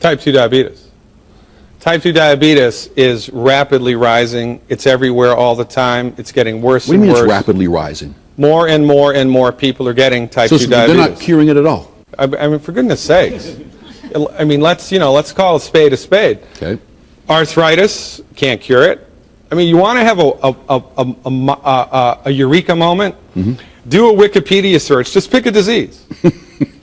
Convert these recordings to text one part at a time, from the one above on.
Type 2 diabetes. Type 2 diabetes is rapidly rising. It's everywhere all the time. It's getting worse and worse. What do you mean it's rapidly rising? More and more and more people are getting type 2 diabetes. They're not curing it at all? I mean, for goodness sakes. I mean, let's call a spade a spade. Okay. Arthritis, can't cure it. I mean, you want to have a eureka moment? Mm-hmm. Do a Wikipedia search. Just pick a disease.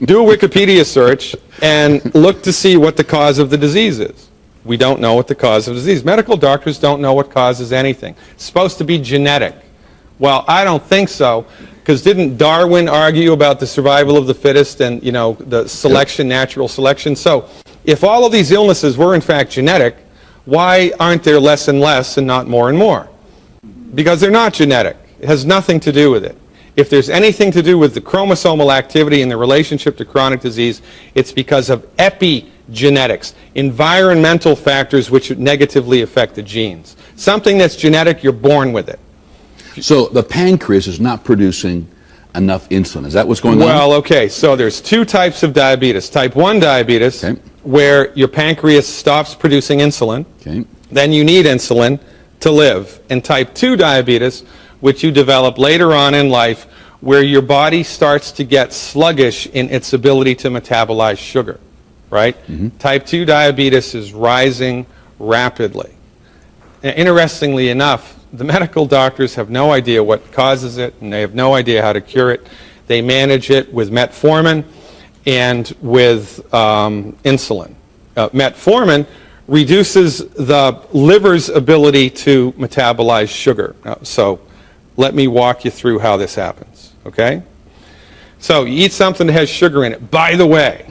Do a Wikipedia search and look to see what the cause of the disease is. We don't know what the cause of the disease. Medical doctors don't know what causes anything. It's supposed to be genetic. Well, I don't think so, because didn't Darwin argue about the survival of the fittest and, the selection, natural selection? So if all of these illnesses were in fact genetic, why aren't there less and less and not more and more? Because they're not genetic. It has nothing to do with it. If there's anything to do with the chromosomal activity and the relationship to chronic disease, it's because of epigenetics, environmental factors which negatively affect the genes. Something that's genetic, you're born with it. So the pancreas is not producing enough insulin. Is that what's going on? Well, okay, so there's two types of diabetes. Type 1 diabetes, okay, where your pancreas stops producing insulin. Okay. Then you need insulin to live. And type 2 diabetes, which you develop later on in life, where your body starts to get sluggish in its ability to metabolize sugar, right? Mm-hmm. Type 2 diabetes is rising rapidly. And interestingly enough, the medical doctors have no idea what causes it, and they have no idea how to cure it. They manage it with metformin and with insulin. Metformin reduces the liver's ability to metabolize sugar. So let me walk you through how this happens, okay? So you eat something that has sugar in it. By the way,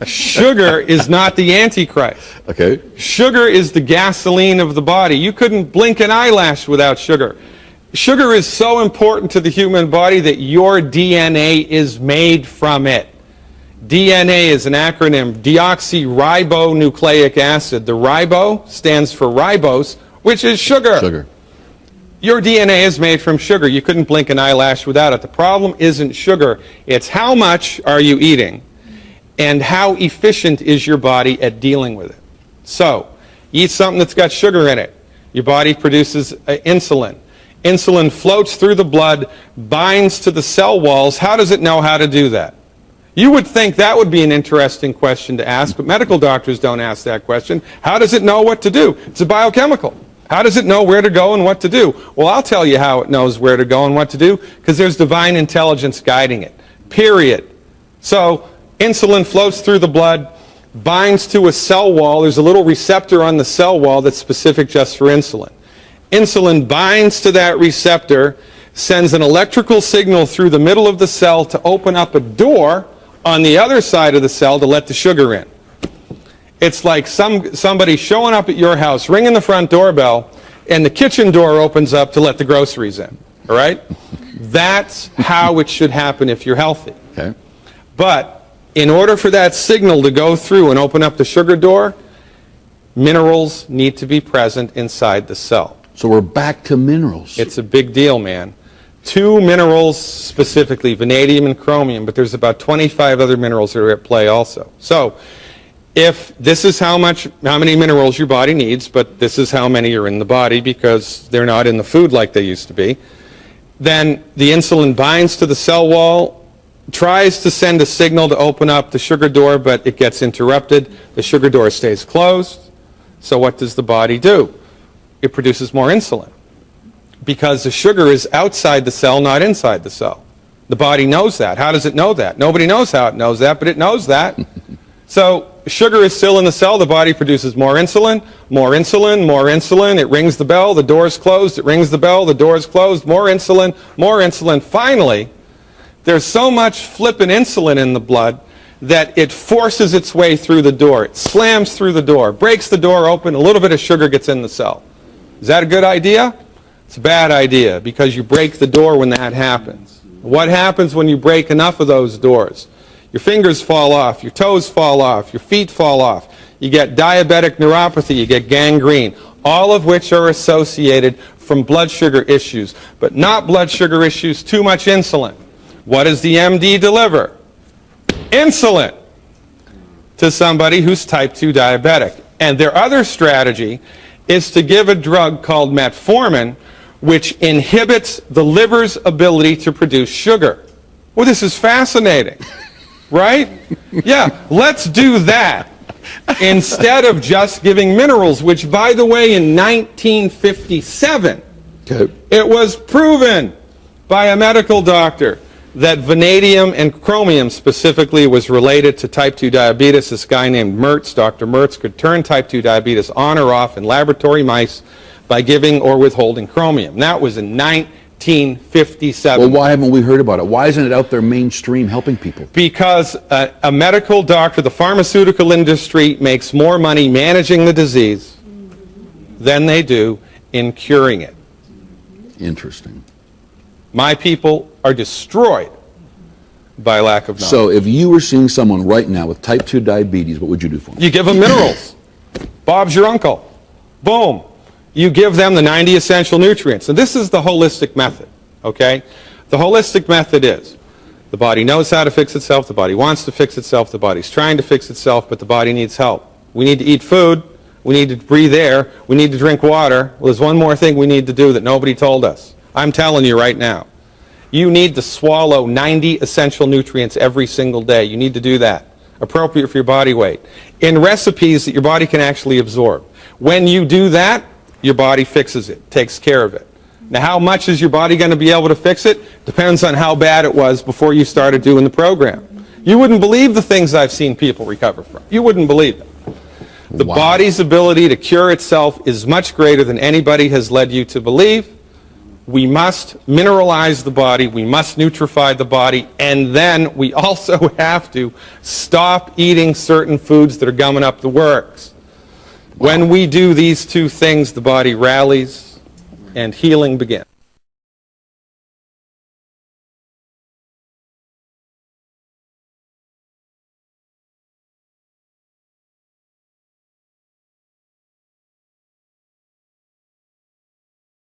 sugar is not the Antichrist. Okay. Sugar is the gasoline of the body. You couldn't blink an eyelash without sugar. Sugar is so important to the human body that your DNA is made from it. DNA is an acronym, deoxyribonucleic acid. The ribo stands for ribose, which is sugar. Sugar. Your DNA is made from sugar. You couldn't blink an eyelash without it. The problem isn't sugar. It's how much are you eating and how efficient is your body at dealing with it. So, eat something that's got sugar in it. Your body produces insulin. Insulin floats through the blood, binds to the cell walls. How does it know how to do that? You would think that would be an interesting question to ask, but medical doctors don't ask that question. How does it know what to do? It's a biochemical. How does it know where to go and what to do? Well, I'll tell you how it knows where to go and what to do, because there's divine intelligence guiding it. Period. So, insulin floats through the blood, binds to a cell wall. There's a little receptor on the cell wall that's specific just for insulin. Insulin binds to that receptor, sends an electrical signal through the middle of the cell to open up a door on the other side of the cell to let the sugar in. It's like somebody showing up at your house, ringing the front doorbell, and the kitchen door opens up to let the groceries in. All right? That's how it should happen if you're healthy. Okay. But in order for that signal to go through and open up the sugar door, minerals need to be present inside the cell. So we're back to minerals. It's a big deal, man. 2 minerals specifically, vanadium and chromium, but there's about 25 other minerals that are at play also. So if this is how many minerals your body needs, but this is how many are in the body because they're not in the food like they used to be, then the insulin binds to the cell wall, tries to send a signal to open up the sugar door, but it gets interrupted. The sugar door stays closed. So what does the body do? It produces more insulin because the sugar is outside the cell, not inside the cell. The body knows that. How does it know that? Nobody knows how it knows that, but it knows that. So sugar is still in the cell. The body produces more insulin, more insulin, more insulin. It rings the bell. The door is closed. It rings the bell. The door is closed. More insulin, more insulin. Finally, there's so much flippin' insulin in the blood that it forces its way through the door. It slams through the door, breaks the door open, a little bit of sugar gets in the cell. Is that a good idea? It's a bad idea because you break the door when that happens. What happens when you break enough of those doors? Your fingers fall off, your toes fall off, your feet fall off. You get diabetic neuropathy, you get gangrene, all of which are associated from blood sugar issues, but not blood sugar issues, too much insulin. What does the MD deliver? Insulin. to somebody who's type 2 diabetic. And their other strategy is to give a drug called metformin, which inhibits the liver's ability to produce sugar. Well, this is fascinating, right? Yeah, let's do that instead of just giving minerals, which, by the way, in 1957, it was proven by a medical doctor that vanadium and chromium specifically was related to type 2 diabetes. This guy named Mertz, Dr. Mertz, could turn type 2 diabetes on or off in laboratory mice by giving or withholding chromium. That was in 1957. Well, why haven't we heard about it? Why isn't it out there mainstream helping people? Because a medical doctor, the pharmaceutical industry, makes more money managing the disease than they do in curing it. Interesting. My people are destroyed by lack of knowledge. So if you were seeing someone right now with type 2 diabetes, what would you do for them? You give them minerals. Bob's your uncle. Boom. You give them the 90 essential nutrients. And this is the holistic method, okay? The holistic method is the body knows how to fix itself, the body wants to fix itself, the body's trying to fix itself, but the body needs help. We need to eat food, we need to breathe air, we need to drink water. Well, there's one more thing we need to do that nobody told us. I'm telling you right now. You need to swallow 90 essential nutrients every single day. You need to do that, appropriate for your body weight, in recipes that your body can actually absorb. When you do that, your body fixes it, takes care of it. Now, how much is your body going to be able to fix it? Depends on how bad it was before you started doing the program. You wouldn't believe the things I've seen people recover from. You wouldn't believe it. The body's ability to cure itself is much greater than anybody has led you to believe. We must mineralize the body, we must nutrify the body, and then we also have to stop eating certain foods that are gumming up the works. When we do these two things, the body rallies and healing begins.